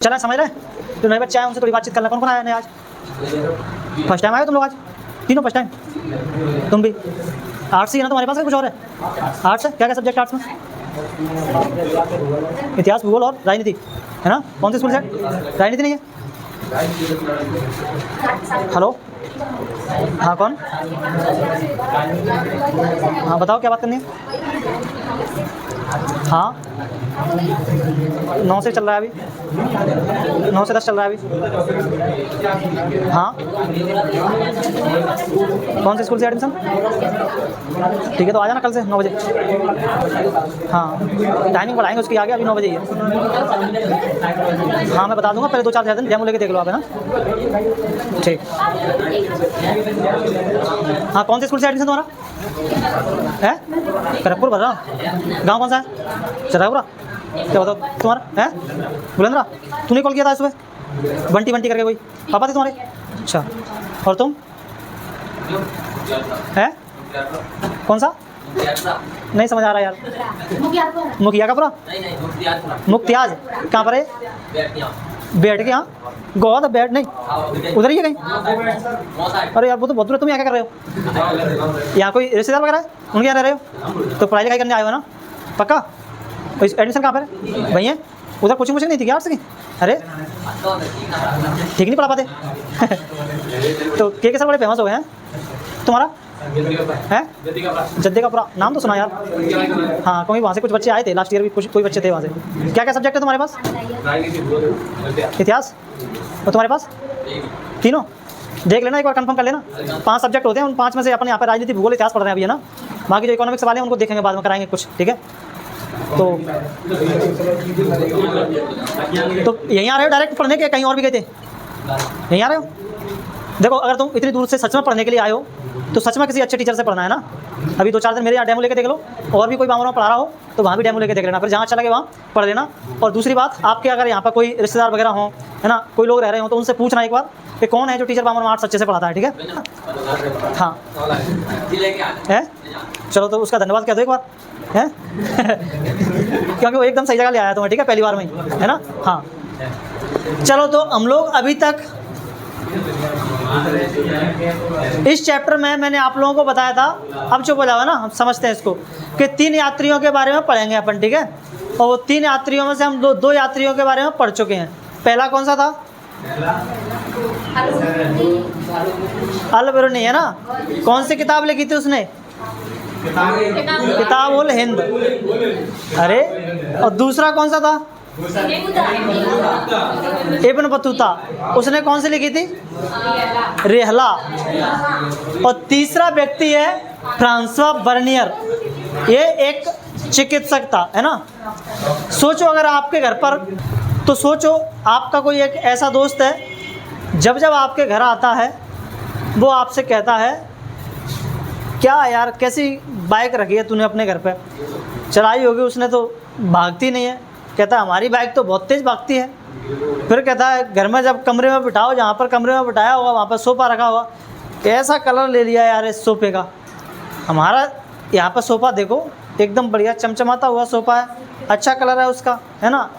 चला समझ रहे? जो नए बच्चे आए उनसे थोड़ी बातचीत करना। कौन कौन आया नया आज? फर्स्ट टाइम आए हो तुम लोग आज? तीनों फर्स्ट टाइम? तुम भी आर्ट्स ही है ना तुम्हारे पास, कुछ और है? आर्ट्स है? क्या क्या सब्जेक्ट आर्ट्स में? इतिहास, भूगोल और राजनीति है ना? कौन सी स्कूल से? राजनीति नहीं है? हेलो, हाँ कौन? हाँ बताओ क्या बात करनी है? हाँ 9 से चल रहा है अभी, 9 से 10 चल रहा है अभी। हाँ कौन से स्कूल से एडमिशन? ठीक है तो आ जाना कल से 9 बजे। हाँ टाइमिंग बढ़ाएंगे उसकी आगे, अभी 9 बजे ही है। हाँ मैं बता दूंगा, पहले 2-4 दिन डेमो लेके देख लो आप, है ना? ठीक। हाँ कौन से स्कूल से एडमिशन तुम्हारा है? खड़गपुर भर रहा। गाँव कौन सा है? चरापुरा। क्या बताओ तुम्हारा है? बुलंदरा। तूने कॉल किया था सुबह? बंटी बंटी करके कोई पापा थे तुम्हारे? अच्छा। और तुम है? कौन सा? नहीं समझ आ रहा यार। मुखिया का पूरा? मुख्तियाज कहाँ पर है? बैठ के। यहाँ गोवा तो बैठ नहीं, उधर ही है कहीं। अरे यार वो तो बहुत दूर है। तुम यहाँ क्या कर रहे हो? यहाँ कोई रिश्तेदार वगैरह है उनके यहाँ रह रहे हो? तो पढ़ाई लिखाई करने आए हो ना पक्का? एडमिशन कहाँ पर है भैया? उधर कोचिंग नहीं थी क्या आर्ट्स की? अरे ठीक नहीं पढ़ा पाते तो के सर बड़े फेमस हो गए हैं। तुम्हारा है? जद्दे का पूरा नाम तो सुना यार। हाँ क्योंकि वहाँ से कुछ बच्चे आए थे लास्ट ईयर भी, कुछ कोई बच्चे थे वहाँ से। क्या क्या सब्जेक्ट है तुम्हारे पास? इतिहास। और तुम्हारे पास? तीनों? देख लेना एक बार, कंफर्म कर लेना। 5 सब्जेक्ट होते हैं, उन 5 में से अपन यहाँ पर राजनीति, भूगोल, इतिहास पढ़ रहे हैं अभी, है ना? बाकी जो इकोनॉमिक्स वाले हैं उनको देखेंगे बाद में, कराएंगे कुछ, ठीक है? तो यहीं आ रहे हो डायरेक्ट पढ़ने के, कहीं और भी गए थे? यहीं आ रहे हो? देखो अगर तुम इतनी दूर से सच में पढ़ने के लिए आए हो तो सच में किसी अच्छे टीचर से पढ़ना है ना। अभी 2-4 दिन मेरे यहाँ डेमो लेके देख लो, और भी कोई वहाँ पढ़ा रहा हो तो वहाँ भी डेमो लेके देख लेना, फिर जहाँ अच्छा लगे वहाँ पढ़ लेना। और दूसरी बात, आपके अगर यहाँ पर कोई रिश्तेदार वगैरह हो, है ना, कोई लोग रह रहे हो तो उनसे पूछना एक बार कि कौन है जो टीचर वहाँ आर्ट्स अच्छे से पढ़ाता है, ठीक है? हाँ है, चलो तो उसका धन्यवाद कह दो एक बार, है क्योंकि वो एकदम सही जगह ले आया तुम्हें, ठीक है? पहली बार में ही, है ना? हाँ चलो तो हम लोग अभी तक इस चैप्टर में मैंने आप लोगों को बताया था, अब जो बोला हुआ ना हम समझते हैं इसको, कि 3 यात्रियों के बारे में पढ़ेंगे अपन, ठीक है? और वो 3 यात्रियों में से हम 2 यात्रियों के बारे में पढ़ चुके हैं। पहला कौन सा था? अल बिरूनी, है ना? कौन सी किताब लिखी थी उसने? किताब उल हिंद। अरे और दूसरा कौन सा था? Ibn Battuta. उसने कौन सी लिखी थी? रेहला। और तीसरा व्यक्ति है फ्रांसवा बर्नियर, ये एक चिकित्सक था, है ना? सोचो अगर आपके घर पर, तो सोचो आपका कोई एक ऐसा दोस्त है, जब जब आपके घर आता है वो आपसे कहता है, क्या यार कैसी बाइक रखी है तूने अपने घर पे? चलाई होगी उसने तो भागती नहीं है। कहता है हमारी बाइक तो बहुत तेज़ भागती है। फिर कहता है घर में जब कमरे में बिठाओ, जहाँ पर कमरे में बिठाया होगा वहाँ पर सोफ़ा रखा होगा, कैसा कलर ले लिया यार इस सोफ़े का, हमारा यहाँ पर सोफ़ा देखो एकदम बढ़िया चमचमाता हुआ सोफ़ा है, अच्छा कलर है उसका, है ना?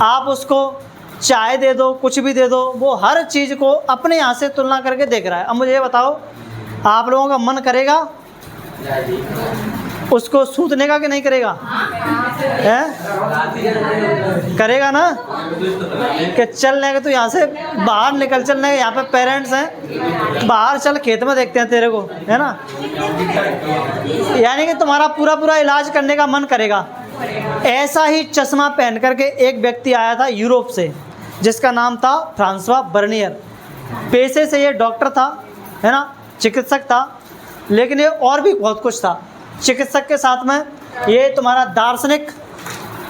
आप उसको चाय दे दो, कुछ भी दे दो, वो हर चीज़ को अपने यहाँ से तुलना करके देख रहा है। अब मुझे ये बताओ, आप लोगों का मन करेगा उसको सूतने का कि नहीं करेगा? है? करेगा ना? कि चलने के, तो यहाँ से बाहर निकल, चलने के यहाँ पे पेरेंट्स हैं, बाहर चल खेत में देखते हैं तेरे को, है ना? यानी कि तुम्हारा पूरा इलाज करने का मन करेगा। ऐसा ही चश्मा पहन करके एक व्यक्ति आया था यूरोप से, जिसका नाम था फ्रांसवा बर्नियर। पेशे से ये डॉक्टर था, है ना, चिकित्सक था, लेकिन ये और भी बहुत कुछ था। चिकित्सक के साथ में ये तुम्हारा दार्शनिक,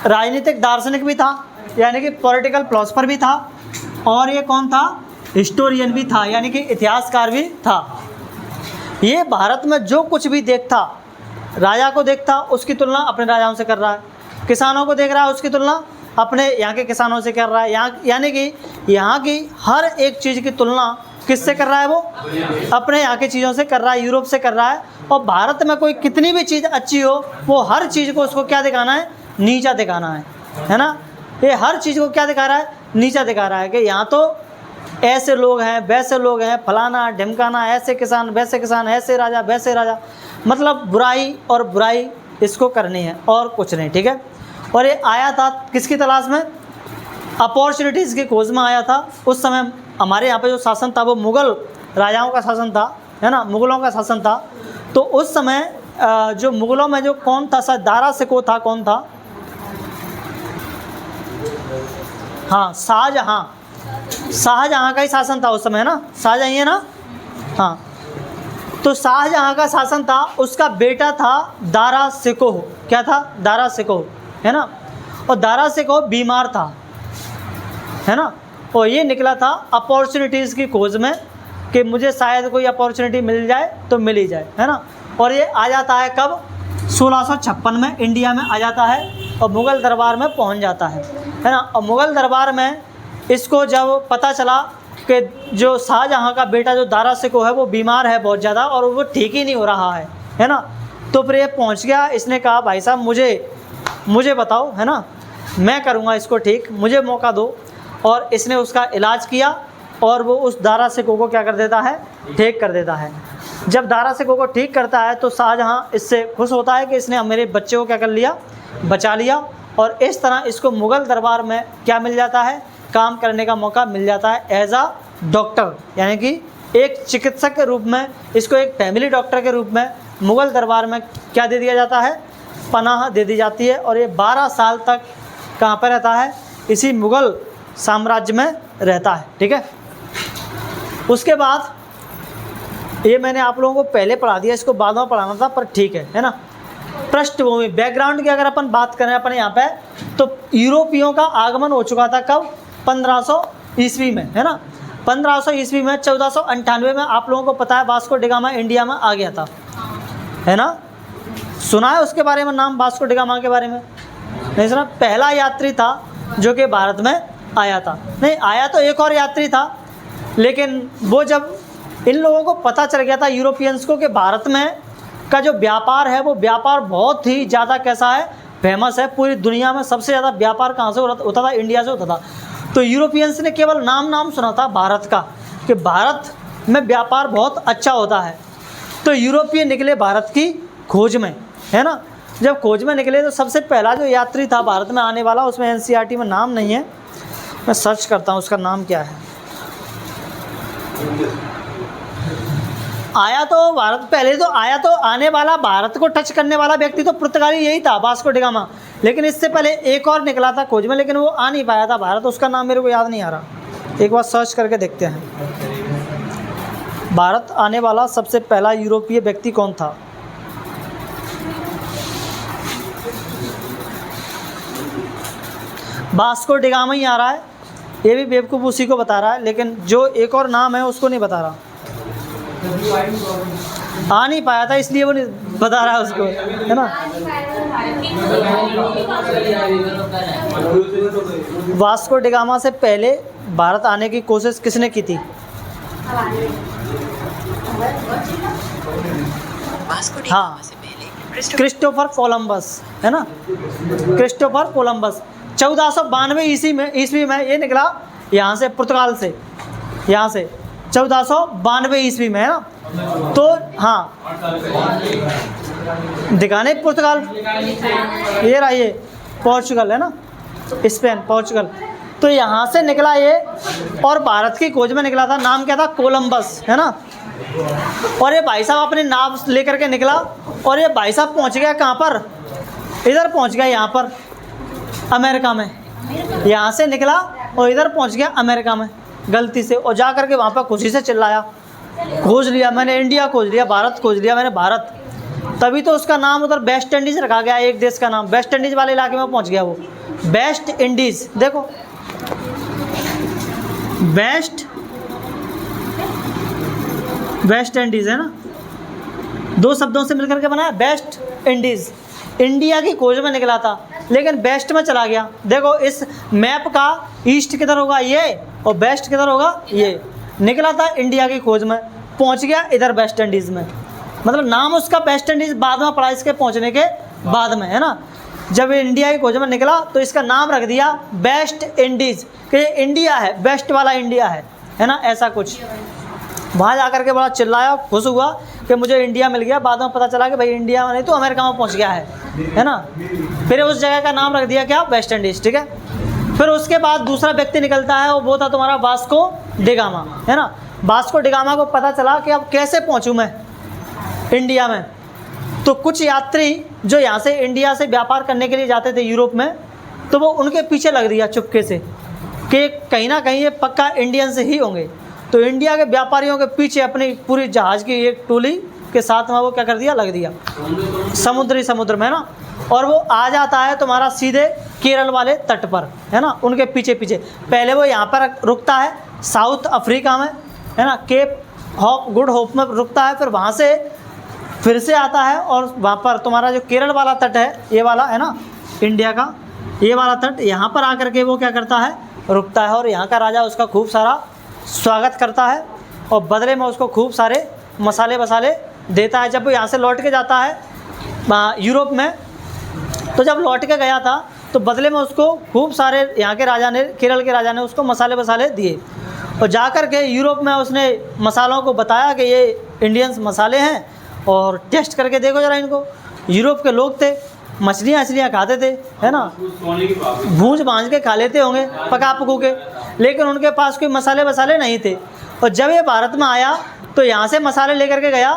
राजनीतिक दार्शनिक भी था, यानी कि पॉलिटिकल फिलोसफर भी था, और ये कौन था? हिस्टोरियन भी था, यानी कि इतिहासकार भी था। ये भारत में जो कुछ भी देखता, राजा को देखता उसकी तुलना अपने राजाओं से कर रहा है, किसानों को देख रहा है उसकी तुलना अपने यहाँ के किसानों से कर रहा है, यानी कि यहाँ की हर एक चीज़ की तुलना किससे कर रहा है? वो अपने यहाँ की चीज़ों से कर रहा है, यूरोप से कर रहा है। और भारत में कोई कितनी भी चीज़ अच्छी हो, वो हर चीज़ को उसको क्या दिखाना है? नीचा दिखाना है ना? ये हर चीज़ को क्या दिखा रहा है, नीचा दिखा रहा है कि यहाँ तो ऐसे लोग हैं, वैसे लोग हैं, फलाना ढिमकाना, ऐसे किसान वैसे किसान, ऐसे राजा वैसे राजा, मतलब बुराई और बुराई इसको करनी है और कुछ नहीं, ठीक है। और ये आया था किसकी तलाश में, अपॉर्चुनिटीज़ की खोज में आया था। उस समय हमारे यहाँ पे जो शासन था वो मुग़ल राजाओं का शासन था, है ना, मुग़लों का शासन था। तो उस समय जो मुग़लों में जो कौन था, शायद दारा शिकोह था, कौन था, हाँ शाहजहाँ का ही शासन था उस समय, है ना, शाहजहाँ ही है ना, हाँ। तो शाहजहाँ का शासन था, उसका बेटा था दारा शिकोह, क्या था, दारा शिकोह, है ना। और दारा शिकोह बीमार था, है ना, और ये निकला था अपॉर्चुनिटीज़ की खोज में कि मुझे शायद कोई अपॉर्चुनिटी मिल जाए तो मिल ही जाए, है ना। और ये आ जाता है कब, 1656 में इंडिया में आ जाता है और मुग़ल दरबार में पहुंच जाता है ना। और मुग़ल दरबार में इसको जब पता चला कि जो शाहजहाँ का बेटा जो दारा शिकोह है वो बीमार है बहुत ज़्यादा और वो ठीक ही नहीं हो रहा है ना, तो फिर ये पहुंच गया। इसने कहा भाई साहब मुझे बताओ, है ना, मैं करूँगा इसको ठीक, मुझे मौका दो। और इसने उसका इलाज किया और वो उस दारा शिकोह को क्या कर देता है, ठीक कर देता है। जब दारा शिकोह को ठीक करता है तो शाहजहाँ इससे खुश होता है कि इसने मेरे बच्चे को क्या कर लिया, बचा लिया। और इस तरह इसको मुग़ल दरबार में क्या मिल जाता है, काम करने का मौका मिल जाता है एज आ डॉक्टर, यानी कि एक चिकित्सक के रूप में, इसको एक फैमिली डॉक्टर के रूप में मुग़ल दरबार में क्या दे दिया जाता है, पनाह दे दी जाती है। और ये 12 साल तक कहाँ पर रहता है, इसी मुग़ल साम्राज्य में रहता है, ठीक है। उसके बाद ये मैंने आप लोगों को पहले पढ़ा दिया, इसको बाद में पढ़ाना था, पर ठीक है ना। पृष्ठभूमि, बैकग्राउंड की अगर अपन बात करें अपने यहाँ पे, तो यूरोपियों का आगमन हो चुका था कब, 1500 ईस्वी में, है ना। 1500 ईस्वी में 1498 में आप लोगों को पता है वास्को डी गामा इंडिया में आ गया था, है ना। सुना है उसके बारे में नाम, वास्को डी गामा के बारे में नहीं सुना। पहला यात्री था जो कि भारत में आया था, नहीं आया तो एक और यात्री था, लेकिन वो जब इन लोगों को पता चल गया था यूरोपियंस को कि भारत में का जो व्यापार है वो व्यापार बहुत ही ज़्यादा कैसा है, फेमस है, पूरी दुनिया में सबसे ज़्यादा व्यापार कहाँ से होता था, इंडिया से होता था। तो यूरोपियंस ने केवल नाम सुना था भारत का कि भारत में व्यापार बहुत अच्छा होता है। तो यूरोपियन निकले भारत की खोज में, है ना। जब खोज में निकले तो सबसे पहला जो यात्री था भारत में आने वाला, उसमें एनसीईआरटी में नाम नहीं है, मैं सर्च करता हूँ उसका नाम क्या है। आया तो भारत, पहले तो आया तो आने वाला, भारत को टच करने वाला व्यक्ति तो पुर्तगाली यही था, वास्को डी गामा। लेकिन इससे पहले एक और निकला था खोज में, लेकिन वो आ नहीं पाया था भारत, उसका नाम मेरे को याद नहीं आ रहा। एक बार सर्च करके देखते हैं, भारत आने वाला सबसे पहला यूरोपीय व्यक्ति कौन था। वास्को डी गामा ही आ रहा है, ये भी बेवकूफ़ उसी को बता रहा है, लेकिन जो एक और नाम है उसको नहीं बता रहा। आ नहीं पाया था इसलिए वो नहीं बता रहा है उसको, है ना। वास्को डी गामा से पहले भारत आने की कोशिश किसने की थी? हाँ, क्रिस्टोफर कोलंबस, है ना, क्रिस्टोफर कोलंबस। 1492 ईस्वी में ये निकला यहाँ से, पुर्तगाल से, यहाँ से 1492 ईस्वी में, है ना। तो हाँ, दिखाने पुर्तगाल, ये रहा, ये पोर्चुगल, है ना, स्पेन, पोर्चुगल। तो यहाँ से निकला ये और भारत की खोज में निकला था, नाम क्या था, कोलंबस, है ना। और ये भाई साहब अपने नाव लेकर के निकला और ये भाई साहब पहुँच गया कहाँ पर, इधर पहुँच गया, यहाँ पर अमेरिका में। यहाँ से निकला और इधर पहुँच गया अमेरिका में गलती से, और जा कर के वहाँ पर खुशी से चिल्लाया, खोज लिया मैंने, इंडिया खोज लिया, भारत खोज लिया मैंने, भारत। तभी तो उसका नाम उधर वेस्ट इंडीज़ रखा गया, एक देश का नाम, वेस्ट इंडीज़ वाले इलाके में पहुँच गया वो, वेस्ट इंडीज़। देखो वेस्ट इंडीज़, है ना, दो शब्दों से मिलकर के बनाया वेस्ट इंडीज़। इंडिया की खोज में निकला था लेकिन वेस्ट में चला गया। देखो इस मैप का ईस्ट किधर होगा ये, और वेस्ट किधर होगा ये। निकला था इंडिया की खोज में, पहुंच गया इधर वेस्ट इंडीज़ में, मतलब नाम उसका वेस्ट इंडीज़ बाद में पड़ा इसके पहुंचने के बाद में, है ना। जब ये इंडिया की खोज में निकला तो इसका नाम रख दिया वेस्ट इंडीज़, कि ये इंडिया है, वेस्ट वाला इंडिया है ना, ऐसा कुछ। वहाँ जा कर के बड़ा चिल्लाया, खुश हुआ कि मुझे इंडिया मिल गया। बाद में पता चला कि भाई इंडिया में नहीं तो अमेरिका में पहुँच गया है ना। फिर उस जगह का नाम रख दिया क्या, वेस्ट इंडीज़, ठीक है। फिर उसके बाद दूसरा व्यक्ति निकलता है, वो था तुम्हारा वास्को डी गामा, है ना। वास्को डी गामा को पता चला कि अब कैसे पहुँचूँ मैं इंडिया में। तो कुछ यात्री जो यहाँ से इंडिया से व्यापार करने के लिए जाते थे यूरोप में, तो वो उनके पीछे लग दिया चुपके से कि कहीं ना कहीं ये पक्का इंडियन से ही होंगे। तो इंडिया के व्यापारियों के पीछे अपनी पूरी जहाज़ की एक टोली के साथ में वो क्या कर दिया, लग दिया समुद्र में, है ना। और वो आ जाता है तुम्हारा सीधे केरल वाले तट पर, है ना, उनके पीछे पीछे। पहले वो यहाँ पर रुकता है साउथ अफ्रीका में, है ना, केप गुड होप में रुकता है। फिर वहाँ से फिर से आता है और वहाँ पर तुम्हारा जो केरल वाला तट है, ये वाला है ना इंडिया का, ये वाला तट, यहाँ पर आकर के वो क्या करता है, रुकता है। और यहाँ का राजा उसका खूब सारा स्वागत करता है और बदले में उसको खूब सारे मसाले वसाले देता है। जब वो यहाँ से लौट के जाता है यूरोप में, तो जब लौट के गया था तो बदले में उसको खूब सारे यहाँ के राजा ने, केरल के राजा ने उसको मसाले वसाले दिए। और जा कर के यूरोप में उसने मसालों को बताया कि ये इंडियंस मसाले हैं और टेस्ट करके देखो ज़रा इनको। यूरोप के लोग थे, मछलियाँ खाते थे, है ना, भूंज भांज के खा लेते होंगे पका पकू के, लेकिन उनके पास कोई मसाले वसाले नहीं थे। और जब ये भारत में आया तो यहाँ से मसाले लेकर के गया,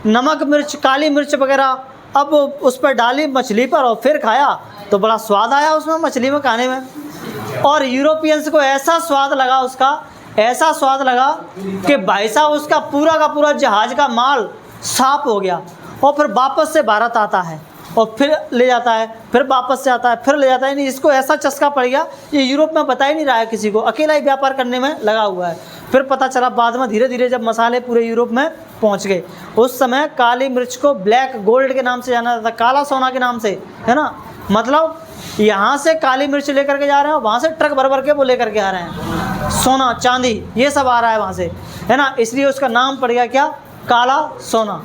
नमक मिर्च काली मिर्च वगैरह, अब उस पर डाली मछली पर और फिर खाया तो बड़ा स्वाद आया उसमें, मछली में खाने में। और यूरोपियंस को ऐसा स्वाद लगा उसका, ऐसा स्वाद लगा कि भाई साहब उसका पूरा का पूरा जहाज़ का माल साफ हो गया। और फिर वापस से भारत आता है और फिर ले जाता है, फिर वापस से आता है, फिर ले जाता है। नहीं, इसको ऐसा चस्का पड़ गया, ये यूरोप में बता ही नहीं रहा है किसी को, अकेला ही व्यापार करने में लगा हुआ है। फिर पता चला बाद में धीरे धीरे जब मसाले पूरे यूरोप में पहुंच गए। उस समय काली मिर्च को ब्लैक गोल्ड के नाम से जाना जाता था, काला सोना के नाम से, है ना। मतलब यहाँ से काली मिर्च लेकर के जा रहे हैं, वहाँ से ट्रक भर भर के वो लेकर के आ रहे हैं, सोना चांदी ये सब आ रहा है वहाँ से, है ना। इसलिए उसका नाम पड़ गया क्या, काला सोना।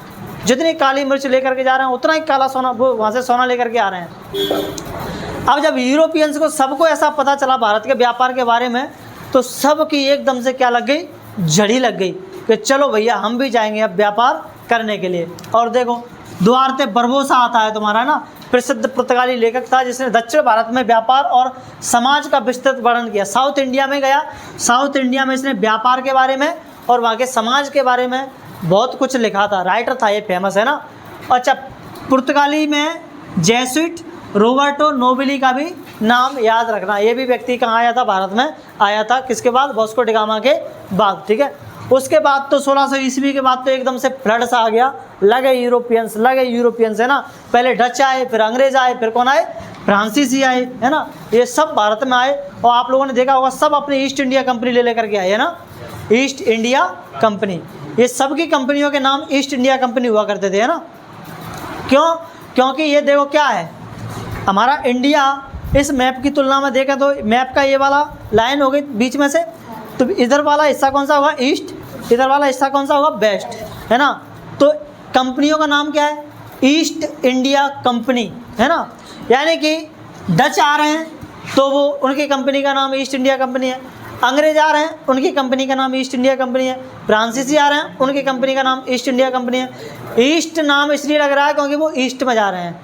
जितनी काली मिर्च लेकर के जा रहे हैं उतना ही काला सोना वो वहाँ से सोना लेकर के आ रहे हैं। अब जब यूरोपियंस को सबको ऐसा पता चला भारत के व्यापार के बारे में, तो सबकी एकदम से क्या लग गई, झड़ी लग गई कि चलो भैया हम भी जाएंगे अब व्यापार करने के लिए। और देखो दुआर्ते बरबोसा आता है तुम्हारा ना, प्रसिद्ध पुर्तगाली लेखक था जिसने दक्षिण भारत में व्यापार और समाज का विस्तृत वर्णन किया। साउथ इंडिया में गया, साउथ इंडिया में इसने व्यापार के बारे में और वहाँ के समाज के बारे में बहुत कुछ लिखा था, राइटर था ये, फेमस है ना। अच्छा, पुर्तगाली में जेसुइट रोबर्टो नोबिली का भी नाम याद रखना। ये भी व्यक्ति कहाँ आया था, भारत में आया था, किसके बाद, वास्को डी गामा के बाद, ठीक है। उसके बाद तो 1600 ईस्वी के बाद तो एकदम से फ्लड सा आ गया, लगे यूरोपियंस, है ना। पहले डच आए, फिर अंग्रेज आए, फिर कौन आए, फ्रांसीसी आए, है ना। ये सब भारत में आए और आप लोगों ने देखा होगा सब अपनी ईस्ट इंडिया कंपनी ले लेकर के आए, है ना, ईस्ट इंडिया कंपनी। ये सब की कंपनियों के नाम ईस्ट इंडिया कंपनी हुआ करते थे, है ना। क्यों, क्योंकि ये देखो क्या है, हमारा इंडिया इस मैप की तुलना में देखें तो मैप का ये वाला लाइन हो गई बीच में से, तो इधर वाला हिस्सा कौन सा होगा, ईस्ट, इधर वाला हिस्सा कौन सा होगा, वेस्ट, है ना। तो कंपनियों का नाम क्या है, ईस्ट इंडिया कंपनी, है ना। यानी कि डच आ रहे हैं तो वो उनकी कंपनी का नाम ईस्ट इंडिया कंपनी है, अंग्रेज आ रहे हैं उनकी कंपनी का नाम ईस्ट इंडिया कंपनी है, फ्रांसीसी आ रहे हैं उनकी कंपनी का नाम ईस्ट इंडिया कंपनी है। ईस्ट नाम इसलिए लग रहा है क्योंकि वो ईस्ट में जा रहे हैं,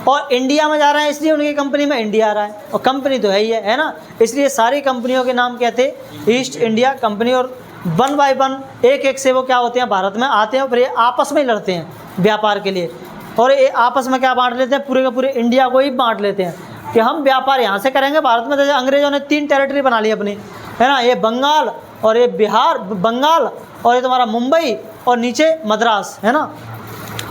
और इंडिया में जा रहे हैं इसलिए उनकी कंपनी में इंडिया आ रहा है, और कंपनी तो है ही है ना। इसलिए सारी कंपनियों के नाम क्या थे, ईस्ट इंडिया कंपनी। और 1 बाय 1 एक एक से वो क्या होते हैं, भारत में आते हैं, फिर ये आपस में ही लड़ते हैं व्यापार के लिए। और ये आपस में क्या बांट लेते हैं, पूरे के पूरे इंडिया को ही बांट लेते हैं कि हम व्यापार यहाँ से करेंगे भारत में। जैसे अंग्रेजों ने 3 टेरिटरी बना ली अपनी, है ना, ये बंगाल और ये बिहार, बंगाल और ये तुम्हारा मुंबई और नीचे मद्रास, है ना।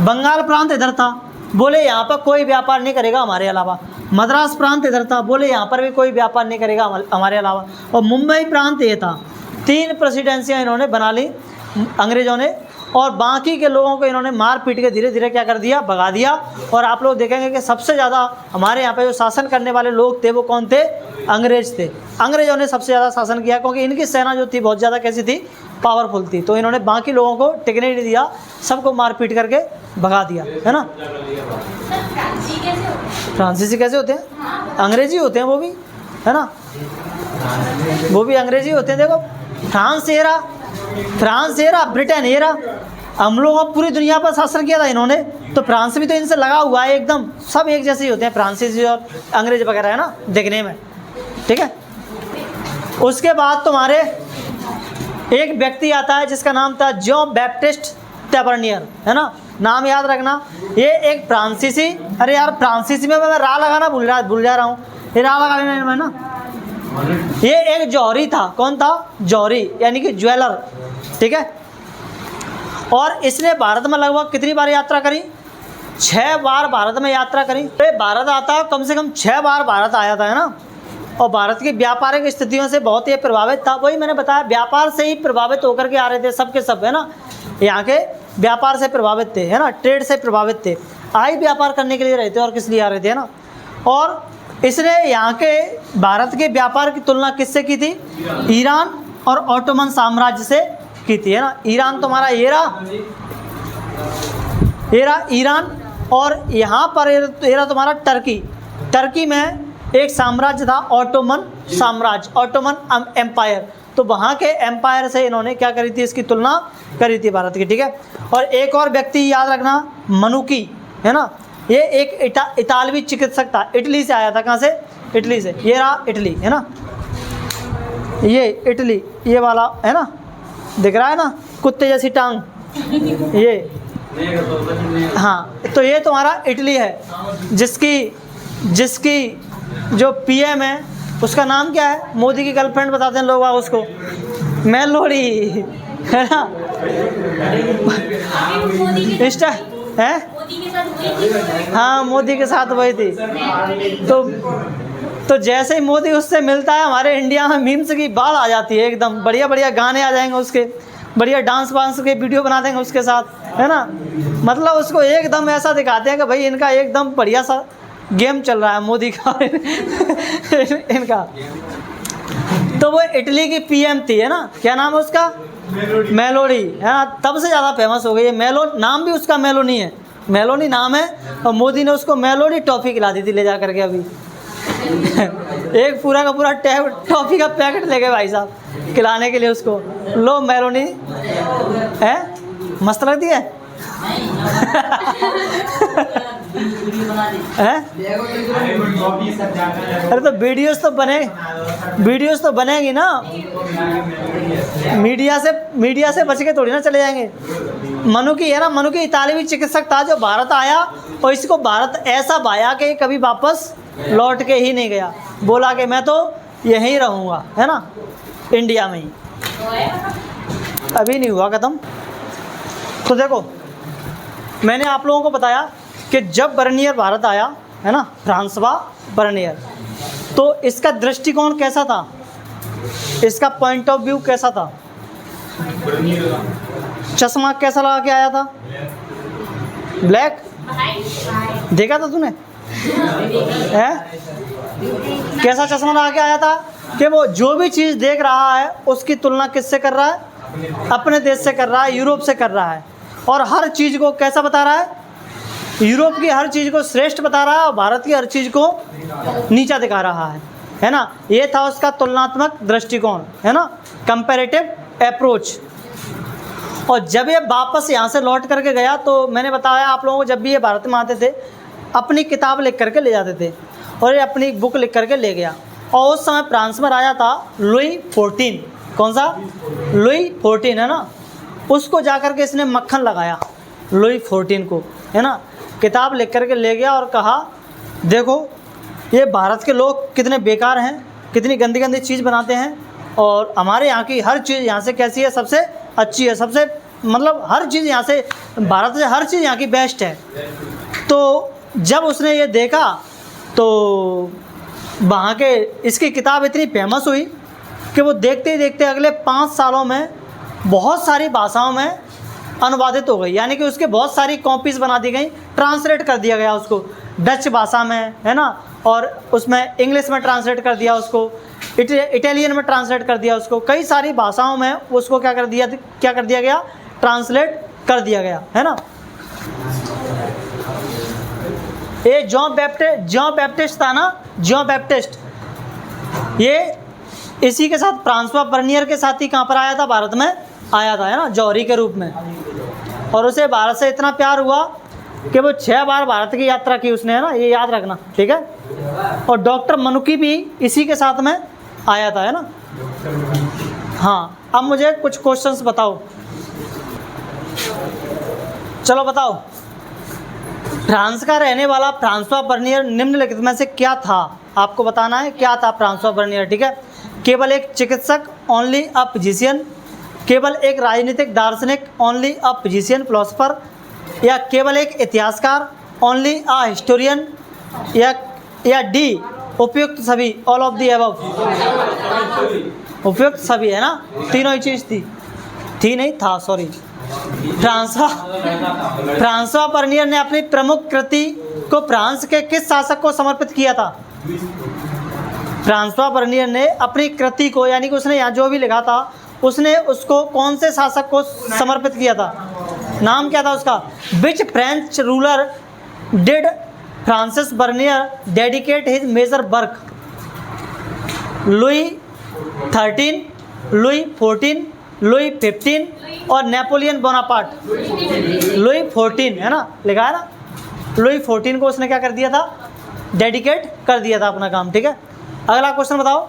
बंगाल प्रांत इधर था, बोले यहाँ पर कोई व्यापार नहीं करेगा हमारे अलावा। मद्रास प्रांत इधर था, बोले यहाँ पर भी कोई व्यापार नहीं करेगा हमारे अलावा। और मुंबई प्रांत ये था। 3 प्रेसिडेंसियाँ इन्होंने बना ली अंग्रेज़ों ने, और बाकी के लोगों को इन्होंने मार पीट के धीरे धीरे क्या कर दिया, भगा दिया। और आप लोग देखेंगे कि सबसे ज़्यादा हमारे यहाँ पे जो शासन करने वाले लोग थे वो कौन थे, अंग्रेज थे। अंग्रेज़ों ने सबसे ज़्यादा शासन किया क्योंकि इनकी सेना जो थी बहुत ज़्यादा कैसी थी, पावरफुल थी। तो इन्होंने बाकी लोगों को टिकने ही नहीं दिया, सबको मार पीट करके भगा दिया, है ना। फ्रांसीसी कैसे होते हैं? अंग्रेजी होते हैं वो भी, है ना, वो भी अंग्रेजी होते हैं। देखो फ्रांस ये रहा, फ्रांस ये रहा, ब्रिटेन ये रहा। हम लोग अब पूरी दुनिया पर शासन किया था इन्होंने, तो फ्रांस भी तो इनसे लगा हुआ है एकदम, सब एक जैसे ही होते हैं फ्रांसीसी और अंग्रेज वगैरह, है ना, देखने में, ठीक है। उसके बाद तुम्हारे एक व्यक्ति आता है जिसका नाम था जॉन बैप्टिस्ट टैबर्नियर, है ना, नाम याद रखना। ये एक फ्रांसीसी, अरे यार फ्रांसीसी में मैं रा लगाना भूल जा रहा हूँ, ये रा लगा लेना है ना। ये एक जौहरी था, कौन था? जौहरी, यानी कि ज्वेलर, ठीक है। और इसने भारत में लगभग कितनी बार यात्रा करी? 6 बार भारत में यात्रा करी। तो भारत आता कम से कम 6 बार भारत आया था, है ना। और भारत की व्यापारिक स्थितियों से बहुत ही प्रभावित था। वही मैंने बताया, व्यापार से ही प्रभावित होकर के आ रहे थे सब के सब, है ना, यहाँ के व्यापार से प्रभावित थे, है ना, ट्रेड से प्रभावित थे, आई व्यापार करने के लिए रहे थे और किस लिए आ रहे थे, है ना। और इसने यहाँ के भारत के व्यापार की तुलना किससे की थी? ईरान और ऑटोमन साम्राज्य से की थी, है ना। ईरान तुम्हारा ये रहा ईरान, और यहाँ पर ये रहा तुम्हारा टर्की। टर्की में एक साम्राज्य था ऑटोमन साम्राज्य, ऑटोमन एम्पायर। तो वहाँ के एम्पायर से इन्होंने क्या करी थी? इसकी तुलना करी थी भारत की, ठीक है। और एक और व्यक्ति याद रखना, मनुकी, है ना, ये एक इतालवी चिकित्सक था, इटली से आया था। कहाँ से? इटली से। ये रहा इटली, है ना, ये इटली, ये वाला, है ना, दिख रहा है ना, कुत्ते जैसी टांग, ये, हाँ। तो ये तुम्हारा इटली है, जिसकी जो पीएम है उसका नाम क्या है? मोदी की गर्लफ्रेंड बताते हैं लोग उसको, मेलोडी, है ना। इंस्टा है, हाँ, मोदी के साथ वही थी। तो जैसे ही मोदी उससे मिलता है, हमारे इंडिया में मीम्स की बाढ़ आ जाती है एकदम, बढ़िया बढ़िया गाने आ जाएंगे उसके, बढ़िया डांस वांस के वीडियो बना देंगे उसके साथ, है ना। मतलब उसको एकदम ऐसा दिखाते हैं कि भाई इनका एकदम बढ़िया सा गेम चल रहा है मोदी का इनका। तो वो इटली की पीएम थी, है ना, क्या नाम है उसका? मेलोडी, है ना। तब से ज़्यादा फेमस हो गई है। नाम भी उसका मेलोनी है, मेलोनी नाम है, और मोदी ने उसको मेलोडी टॉफ़ी खिला दी थी ले जा करके अभी एक पूरा का पूरा टॉफ़ी का पैकेट ले गए भाई साहब खिलाने के लिए उसको। लो मेलोनी, है, मस्त लगती है अरे तो वीडियोस तो बनेगी ना, मीडिया से बच के थोड़ी ना चले जाएंगे। मनुकी, है ना, मनुकी इतालवी चिकित्सक था जो भारत आया, और इसको भारत ऐसा भाया कि कभी वापस लौट के ही नहीं गया। बोला कि मैं तो यहीं रहूँगा, है ना, इंडिया में ही। अभी नहीं हुआ ख़त्म। तो देखो, मैंने आप लोगों को बताया कि जब बर्नियर भारत आया, है ना, फ्रांसवा बर्नियर, तो इसका दृष्टिकोण कैसा था? इसका पॉइंट ऑफ व्यू कैसा था? चश्मा कैसा लगा के आया था? ब्लैक, देखा था तूने? है, कैसा चश्मा लगा के आया था कि वो जो भी चीज़ देख रहा है उसकी तुलना किससे कर रहा है? अपने देश से कर रहा है, यूरोप से कर रहा है। और हर चीज़ को कैसा बता रहा है? यूरोप की हर चीज़ को श्रेष्ठ बता रहा है और भारत की हर चीज़ को नीचा दिखा रहा है ना। ये था उसका तुलनात्मक दृष्टिकोण, है ना, कंपैरेटिव अप्रोच। और जब ये वापस यहाँ से लौट करके गया, तो मैंने बताया आप लोगों को, जब भी ये भारत में आते थे अपनी किताब लिख करके ले जाते थे, और ये अपनी बुक लिख करके ले गया। और उस समय फ्रांस में राजा था लुई 14, कौन सा? लुई 14, है ना। उसको जा कर के इसने मक्खन लगाया लुई 14 को, है ना, किताब लिख करके ले गया और कहा देखो ये भारत के लोग कितने बेकार हैं, कितनी गंदी गंदी चीज़ बनाते हैं, और हमारे यहाँ की हर चीज़ यहाँ से कैसी है? सबसे अच्छी है, सबसे मतलब हर चीज़ यहाँ से, भारत से हर चीज़ यहाँ की बेस्ट है। तो जब उसने ये देखा तो वहाँ के इसकी किताब इतनी फेमस हुई कि वो देखते ही देखते अगले 5 सालों में बहुत सारी भाषाओं में अनुवादित हो गई। यानी कि उसके बहुत सारी कॉपीज़ बना दी गई, ट्रांसलेट कर दिया गया उसको डच भाषा में, है ना, और उसमें इंग्लिश में ट्रांसलेट कर दिया उसको, इटालियन में ट्रांसलेट कर दिया उसको, कई सारी भाषाओं में उसको क्या कर दिया गया? ट्रांसलेट कर दिया गया, है ना। ये जॉन बैप्टिस्ट था ना, जॉन बैप्टिस्ट, ये इसी के साथ फ्रांसवा बर्नियर के साथ ही कहाँ पर आया था, भारत में आया था, है ना, जौहरी के रूप में। और उसे भारत से इतना प्यार हुआ कि वो 6 बार भारत की यात्रा की उसने, है ना, ये याद रखना, ठीक है। और डॉक्टर मनुकी भी इसी के साथ में आया था, है ना। हाँ, अब मुझे कुछ क्वेश्चंस बताओ, चलो बताओ। फ्रांस का रहने वाला फ्रांसवा बर्नियर निम्नलिखित में से क्या था, आपको बताना है क्या था फ्रांसवा बर्नियर, ठीक है। केवल एक चिकित्सक, ओनली अ फिजिशियन, केवल एक राजनीतिक दार्शनिक, ओनली अ फिजिशियन फिलोसफर, या केवल एक इतिहासकार, ओनली अ हिस्टोरियन, या डी उपयुक्त सभी, ऑल ऑफ दी अबव। उपयुक्त सभी, है ना, तीनों ही चीज़ थी नहीं था, सॉरी। फ्रांसवा बर्नियर ने अपनी प्रमुख कृति को फ्रांस के किस शासक को समर्पित किया था? फ्रांसवा बर्नियर ने अपनी कृति को, यानी कि उसने यहाँ जो भी लिखा था, उसने उसको कौन से शासक को समर्पित किया था? नाम क्या था उसका? Which French ruler did Francis Bernier dedicate his major work? Louis 13, Louis 14, Louis 15 और नेपोलियन बोनापार्ट? लुई 14, है ना, लिखा है ना। लुई 14 को उसने क्या कर दिया था? डेडिकेट कर दिया था अपना काम, ठीक है। अगला क्वेश्चन बताओ,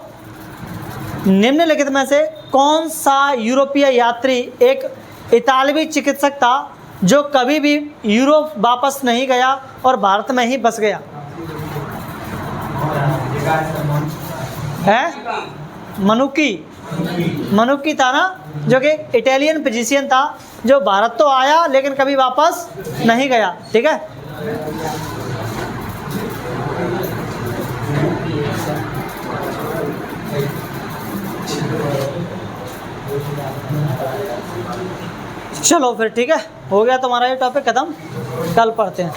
निम्नलिखित में से कौन सा यूरोपीय यात्री एक इतालवी चिकित्सक था जो कभी भी यूरोप वापस नहीं गया और भारत में ही बस गया? है मनुकी था ना, जो कि इटालियन फिजिशियन था, जो भारत तो आया लेकिन कभी वापस नहीं गया, ठीक है। चलो फिर, ठीक है, हो गया तुम्हारा ये टॉपिक खत्म, कल पढ़ते हैं।